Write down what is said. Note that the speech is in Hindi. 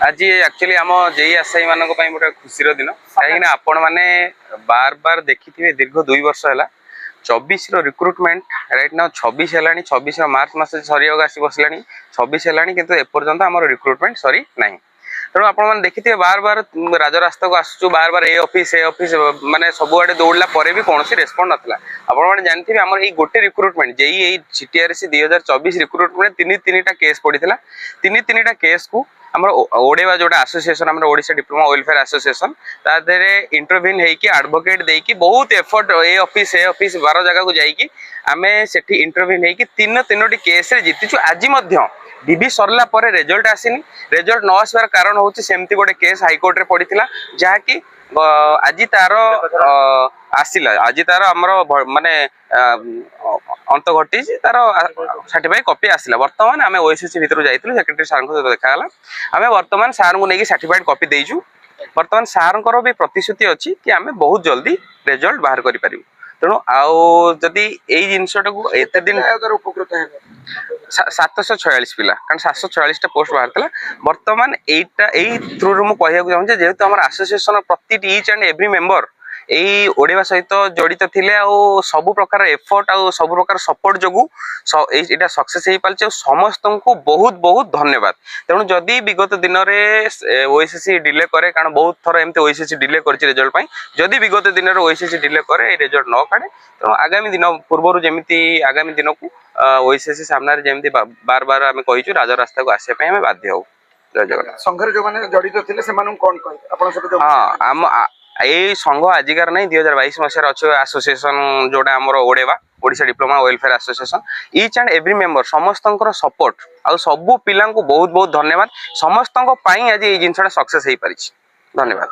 आज एक्चुअली आम जेई आशायी मान गोटे खुशी दिन कहीं आपण मैंने बार बार देखी दीर्घ 2 वर्ष है 24 रिक्रुटमेंट राइट ना 26 है 26 मार्च मस सर आसी बसला 26 है कि एपर्तंत आम रिक्रुटमेंट सरी ना तेणु आपने देखिए बार बार राजरास्ता को आसू बार बार ए ऑफिस माने सबुआडे दौड़ला पर भी कौन रेस्पॉन्ड नाला आपने जानते आम ये गोटे रिक्रुटमेंट जेई सीटीआरसी 2024 रिक्रुटमेंट तीन टा केस पड़ा तीन टा केस को आमर ओडेवा जोड़ा एसोसिएशन आम ओडिशा डिप्लोमा वेलफेयर एसोसिएशन तादे इंटरव्यून होगी एडवोकेट देकी बहुत एफर्ट ए ऑफिस 12 जगह को जाइकी आमे सेठी इंटरव्यून होगी तीनोटी केस रे जीतीचु आज डिबी सरला पर रिजल्ट आसीनी रिजल्ट न आसबार कारण हूँ सेमती गोटे केस हाईकोर्ट रे पड़ीथिला जहाँकि आज तार आसला आज तार आमर माने अंत घटी तार सर्टिफाइड कॉपी आसला बर्तमान आम ओएसएससी भितर जाइलु सेक्रेटरी सार सहित देखाला आम बर्तमान सार को लेकिन सर्टिफाइड कॉपी देइछु बर्तमान सार भी प्रतिश्रुति अच्छी कि आम बहुत जल्दी रिजल्ट बाहर करि परिबु तेणु आदि यही जिनटा को एत दिन उपकृत है 746 पिला कारण 746 पोस्ट बाहर था बर्तमान यही थ्रु मुझे चाहूँ जेहेतु आम एसोसिएशन प्रति ईच एंड एव्री मेंबर यही ओडिवा सहित जड़ित थिले सबु प्रकार एफर्ट आ सबु प्रकार सपोर्ट जोगु एटा सक्सेस हो पारे समस्त को बहुत बहुत धन्यवाद तेणु जदि विगत दिन में ओएसएससी डिले करे कारण बहुत थर एमती ओएसएससी डिले कर रिजल्ट जदि विगत दिन में ओएसएससी डिले करे रिजल्ट न काढ़े तेणु आगामी दिन पूर्वर जमी आगामी दिन को ओएसएससी सामने जमी बार बार आम कहीचु राजरास्ता को आसापी आम बाध्य हो जय जगन्नाथ संघरे जो माने जड़ित थिले से मानु कोन कहि आपण सब जो हां आम ये संघ आजिकार नहीं 2022 मसीह अच्छे एसोसिएशन जोड़ा आम ओडेवा Odisha diploma welfare association each and every member समस्त सपोर्ट आ सबू पिला बहुत बहुत धन्यवाद समस्त आज ये जिनसा सक्सेस हो पारी धन्यवाद।